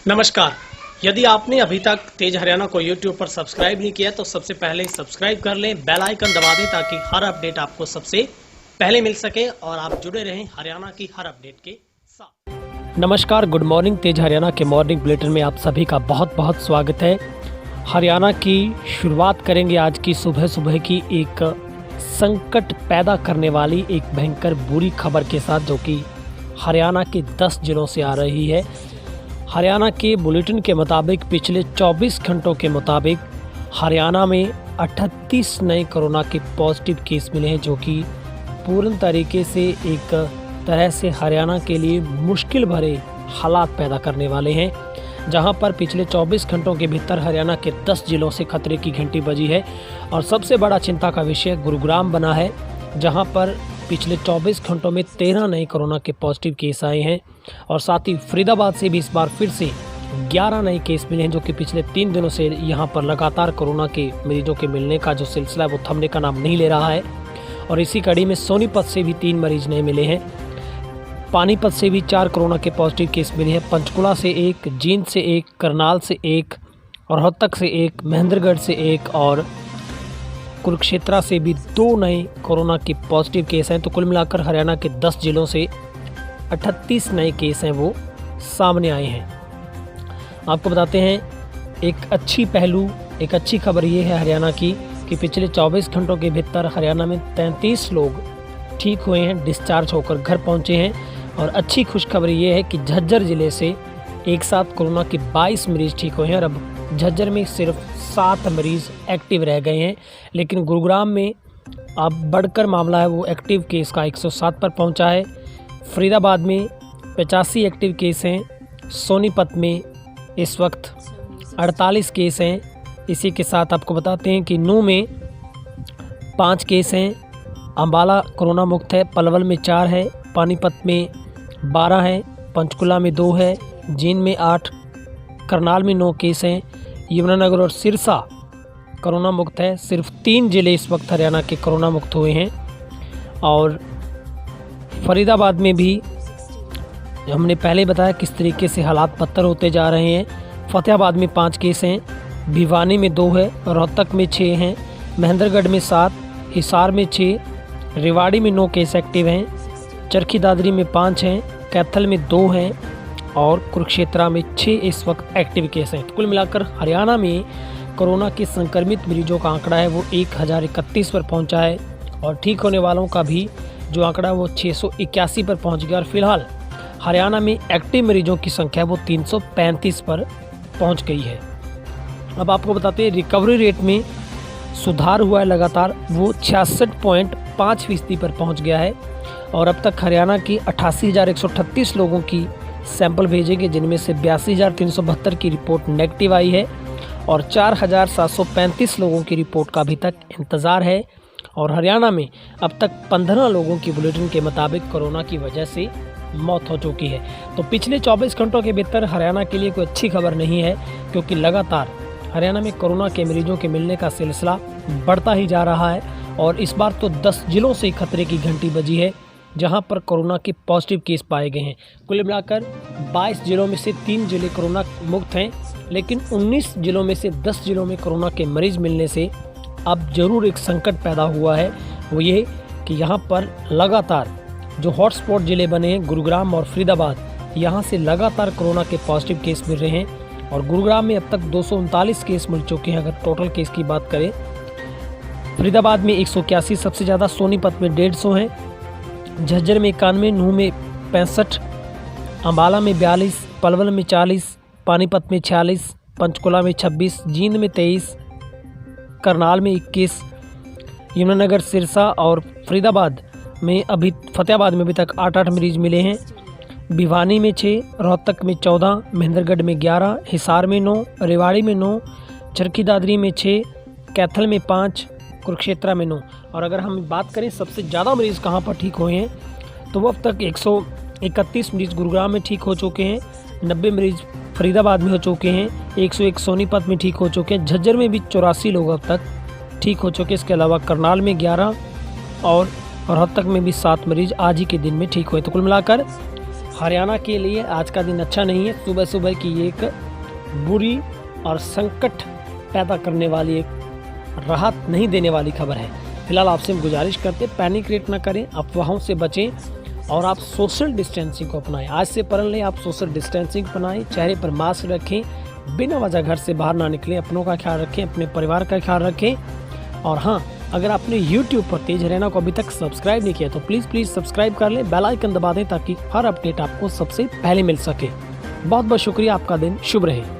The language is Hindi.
नमस्कार। यदि आपने अभी तक तेज हरियाणा को YouTube पर सब्सक्राइब नहीं किया तो सबसे पहले सब्सक्राइब कर लें, बेल आइकन दबा दें ताकि हर अपडेट आपको सबसे पहले मिल सके और आप जुड़े रहें हरियाणा की हर अपडेट के साथ। नमस्कार, गुड मॉर्निंग। तेज हरियाणा के मॉर्निंग बुलेटिन में आप सभी का बहुत बहुत स्वागत है। हरियाणा की शुरुआत करेंगे आज की सुबह सुबह की एक संकट पैदा करने वाली एक भयंकर बुरी खबर के साथ, जो कि हरियाणा के 10 जिलों से आ रही है। हरियाणा के बुलेटिन के मुताबिक पिछले 24 घंटों के मुताबिक हरियाणा में 38 नए कोरोना के पॉजिटिव केस मिले हैं, जो कि पूर्ण तरीके से एक तरह से हरियाणा के लिए मुश्किल भरे हालात पैदा करने वाले हैं। जहां पर पिछले 24 घंटों के भीतर हरियाणा के 10 जिलों से खतरे की घंटी बजी है और सबसे बड़ा चिंता का विषय गुरुग्राम बना है, जहां पर पिछले 24 घंटों में 13 नए कोरोना के पॉजिटिव केस आए हैं और साथ ही फरीदाबाद से भी इस बार फिर से 11 नए केस मिले हैं, जो कि पिछले 3 दिनों से यहां पर लगातार कोरोना के मरीजों के मिलने का जो सिलसिला है वो थमने का नाम नहीं ले रहा है। और इसी कड़ी में सोनीपत से भी 3 मरीज नए मिले हैं, पानीपत से भी 4 कोरोना के पॉजिटिव केस मिले हैं, पंचकुला से 1, जींद से 1, करनाल से 1 और रोहतक से 1, महेंद्रगढ़ से 1 और कुरुक्षेत्र से भी 2 नए कोरोना के पॉजिटिव केस हैं। तो कुल मिलाकर हरियाणा के 10 जिलों से 38 नए केस हैं वो सामने आए हैं। आपको बताते हैं एक अच्छी खबर ये है हरियाणा की कि पिछले 24 घंटों के भीतर हरियाणा में 33 लोग ठीक हुए हैं, डिस्चार्ज होकर घर पहुंचे हैं। और अच्छी खुशखबरी ये है कि झज्जर ज़िले से एक साथ कोरोना के 22 मरीज ठीक हुए हैं और अब झज्जर में सिर्फ 7 मरीज एक्टिव रह गए हैं। लेकिन गुरुग्राम में अब बढ़कर मामला है वो एक्टिव केस का 107 पर पहुंचा है। फरीदाबाद में 85 एक्टिव केस हैं, सोनीपत में इस वक्त 48 केस हैं। इसी के साथ आपको बताते हैं कि नूंह में 5 केस हैं, अम्बाला कोरोना मुक्त है, पलवल में 4 है, पानीपत में 12 है, पंचकुला में 2 है, जींद में 8, करनाल में 9 केस हैं, यमुनानगर और सिरसा कोरोना मुक्त है। सिर्फ 3 जिले इस वक्त हरियाणा के कोरोना मुक्त हुए हैं। और फरीदाबाद में भी हमने पहले बताया किस तरीके से हालात बदतर होते जा रहे हैं। फतेहाबाद में 5 केस हैं, भिवानी में 2 है, रोहतक में 6 हैं, महेंद्रगढ़ में 7, हिसार में 6, रेवाड़ी में 9 केस एक्टिव हैं, चरखी दादरी में 5 हैं, कैथल में 2 हैं और कुरुक्षेत्र में 6 इस वक्त एक्टिव केस हैं। तो कुल मिलाकर हरियाणा में कोरोना के संक्रमित मरीजों का आंकड़ा है वो 1031 पर पहुंचा है और ठीक होने वालों का भी जो आंकड़ा है वो 681 पर पहुंच गया। और फिलहाल हरियाणा में एक्टिव मरीजों की संख्या वो 335 पर पहुंच गई है। अब आपको बताते हैं रिकवरी रेट में सुधार हुआ है लगातार, वो 66.5% पर पहुँच गया है। और अब तक हरियाणा की 88,138 लोगों की सैंपल भेजे गए, जिनमें से 82,372 की रिपोर्ट नेगेटिव आई है और 4,735 लोगों की रिपोर्ट का अभी तक इंतज़ार है। और हरियाणा में अब तक 15 लोगों की बुलेटिन के मुताबिक कोरोना की वजह से मौत हो चुकी है। तो पिछले 24 घंटों के भीतर हरियाणा के लिए कोई अच्छी खबर नहीं है, क्योंकि लगातार हरियाणा में कोरोना के मरीजों के मिलने का सिलसिला बढ़ता ही जा रहा है। और इस बार तो 10 जिलों से खतरे की घंटी बजी है, जहां पर कोरोना के पॉजिटिव केस पाए गए हैं। कुल मिलाकर 22 जिलों में से 3 जिले कोरोना मुक्त हैं, लेकिन 19 जिलों में से 10 जिलों में कोरोना के मरीज मिलने से अब जरूर एक संकट पैदा हुआ है। वो ये कि यहाँ पर लगातार जो हॉटस्पॉट ज़िले बने हैं गुरुग्राम और फरीदाबाद, यहाँ से लगातार कोरोना के पॉजिटिव केस मिल रहे हैं। और गुरुग्राम में अब तक 239 केस मिल चुके हैं अगर टोटल केस की बात करें। फरीदाबाद में 181 सबसे ज़्यादा, सोनीपत में 150 हैं, झज्जर में 91, नूंह में 65, अम्बाला में 42, पलवल में 40, पानीपत में 46, पंचकुला में 26, जींद में 23, करनाल में 21, यमुनानगर, सिरसा और फरीदाबाद में फतेहाबाद में अभी तक 8 मरीज मिले हैं, भिवानी में 6, रोहतक में 14, महेंद्रगढ़ में 11, हिसार में 9, रेवाड़ी में 9, चरखी दादरी में 6, कैथल में 5, कुरुक्षेत्र में 9। और अगर हम बात करें सबसे ज़्यादा मरीज़ कहाँ पर ठीक हुए हैं, तो वो अब तक 131 मरीज़ गुरुग्राम में ठीक हो चुके हैं, 90 मरीज़ फरीदाबाद में हो चुके हैं, 101 सोनीपत में ठीक हो चुके हैं, झज्जर में भी 84 लोग अब तक ठीक हो चुके हैं। इसके अलावा करनाल में 11 और रोहतक में भी 7 मरीज़ आज ही के दिन में ठीक हुए। तो कुल मिलाकर हरियाणा के लिए आज का दिन अच्छा नहीं है। सुबह सुबह की एक बुरी और संकट पैदा करने वाली, एक राहत नहीं देने वाली खबर है। फिलहाल आपसे हम गुजारिश करते पैनिक क्रिएट ना करें, अफवाहों से बचें और आप सोशल डिस्टेंसिंग को अपनाएं। आज से प्रण लें, आप सोशल डिस्टेंसिंग अपनाएं, चेहरे पर मास्क रखें, बिना वजह घर से बाहर ना निकलें, अपनों का ख्याल रखें, अपने परिवार का ख्याल रखें। और हाँ, अगर आपने YouTube पर तेज हरियाणा को अभी तक सब्सक्राइब नहीं किया तो प्लीज़ सब्सक्राइब कर लें, बेल आइकन दबा दें ताकि हर अपडेट आपको सबसे पहले मिल सके। बहुत बहुत शुक्रिया, आपका दिन शुभ रहे।